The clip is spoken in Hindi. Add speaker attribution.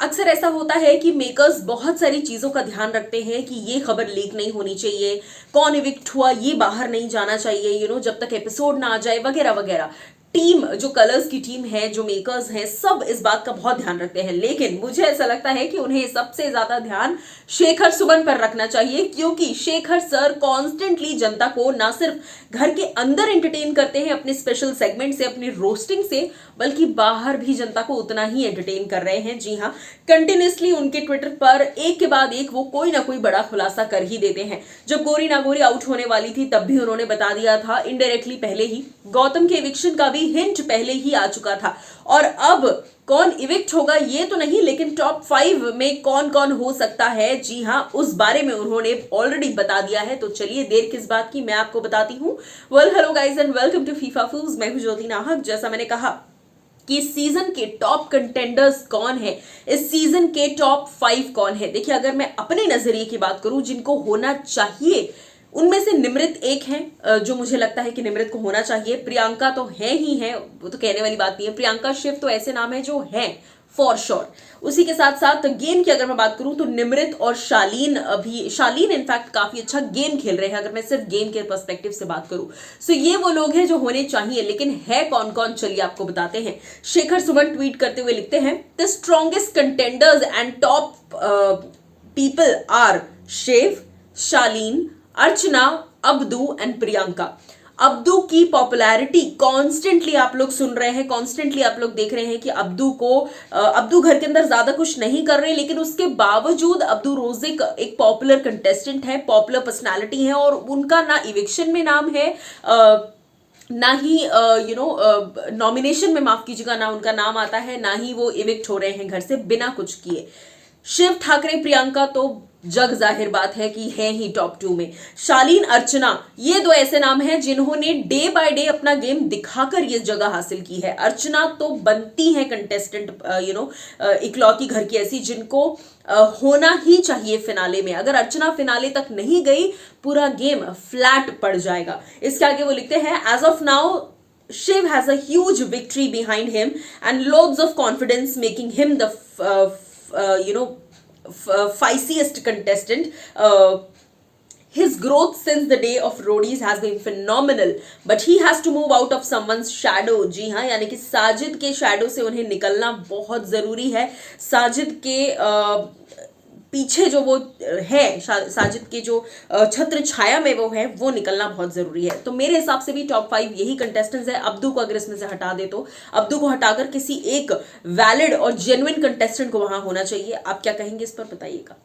Speaker 1: अक्सर ऐसा होता है कि मेकर्स बहुत सारी चीजों का ध्यान रखते हैं कि ये खबर लीक नहीं होनी चाहिए, कौन इविक्ट हुआ ये बाहर नहीं जाना चाहिए, जब तक एपिसोड ना आ जाए वगैरह वगैरह। टीम, जो कलर्स की टीम है, जो मेकर्स हैं, सब इस बात का बहुत ध्यान रखते हैं। लेकिन मुझे ऐसा लगता है कि उन्हें सबसे ज्यादा ध्यान शेखर सुमन पर रखना चाहिए, क्योंकि शेखर सर कॉन्स्टेंटली जनता को ना सिर्फ घर के अंदर एंटरटेन करते हैं अपने स्पेशल सेगमेंट से, अपनी रोस्टिंग से, बल्कि बाहर भी जनता को उतना ही एंटरटेन कर रहे हैं। जी हाँ, कंटिन्यूसली उनके ट्विटर पर एक के बाद एक वो कोई ना कोई बड़ा खुलासा कर ही देते हैं। जब गोरी नागोरी आउट होने वाली थी तब भी उन्होंने बता दिया था इनडायरेक्टली पहले ही। गौतम के इविक्शन का भी हिंट पहले ही आ चुका था। और अब कौन इविक्ट होगा ये तो नहीं, लेकिन टॉप 5 में कौन कौन हो सकता है, जी हाँ, उस बारे में उन्होंने ऑलरेडी बता दिया है। तो चलिए देर किस बात की, मैं आपको बताती हूँ। Well, hello guys and welcome to FIFA fools. मैं हूं ज्योति नाहक। जैसा मैंने कहा कि इस सीजन के टॉप कंटेंडर्स कौन है, इस सीजन के टॉप 5 कौन है। देखिए, अगर मैं अपने नजरिए की बात करूं, जिनको होना चाहिए उनमें से निमृत एक है, जो मुझे लगता है कि निमृत को होना चाहिए। प्रियंका तो है ही है, वो तो कहने वाली बात नहीं है। प्रियंका, शिव तो ऐसे नाम है जो है फॉर श्योर। उसी के साथ साथ गेम की अगर मैं बात करूं तो निमृत और शालीन भी, शालीन इनफैक्ट काफी अच्छा गेम खेल रहे हैं अगर मैं सिर्फ गेम के पर्सपेक्टिव से बात करूं। सो ये वो लोग हैं जो होने चाहिए। लेकिन है कौन कौन, चलिए आपको बताते हैं। शेखर सुमन ट्वीट करते हुए लिखते हैं, the strongest contenders and top people are Shiv, Shaleen, Archana, Abdu and Priyanka. Abdu की पॉपुलैरिटी कॉन्स्टेंटली आप लोग सुन रहे हैं, कॉन्स्टेंटली आप लोग देख रहे हैं कि अब्दू घर के अंदर ज्यादा कुछ नहीं कर रहे, लेकिन उसके बावजूद अब्दू रोजिक एक पॉपुलर कंटेस्टेंट है, पॉपुलर पर्सनालिटी है, और उनका ना इविक्शन में नाम है, ना ही नॉमिनेशन में, माफ कीजिएगा, ना उनका नाम आता है, ना ही वो इविक्ट हो रहे हैं घर से बिना कुछ किए। शिव ठाकरे, प्रियंका तो जग जाहिर बात है कि है ही टॉप 2 में। शालीन, अर्चना, ये दो ऐसे नाम हैं जिन्होंने डे बाय डे अपना गेम दिखाकर ये जगह हासिल की है। अर्चना तो बनती है कंटेस्टेंट, इकलौती घर की ऐसी जिनको होना ही चाहिए फिनाले में। अगर अर्चना फिनाले तक नहीं गई, पूरा गेम फ्लैट पड़ जाएगा। इसके आगे वो लिखते हैं, as of now Shiv has a huge victory behind him and loads of confidence, making him the feiciest contestant. His growth since the day of Roadies has been phenomenal, but he has to move out of someone's shadow. जी हाँ, यानी कि साजिद के शैडो से उन्हें निकलना बहुत जरूरी है। साजिद के पीछे जो वो है, साजिद के जो छत्र छाया में वो है, वो निकलना बहुत जरूरी है। तो मेरे हिसाब से भी टॉप 5 यही कंटेस्टेंट्स है। अब्दू को अगर इसमें से हटा दे तो अब्दू को हटाकर किसी एक वैलिड और जेन्युइन कंटेस्टेंट को वहां होना चाहिए। आप क्या कहेंगे इस पर, बताइएगा।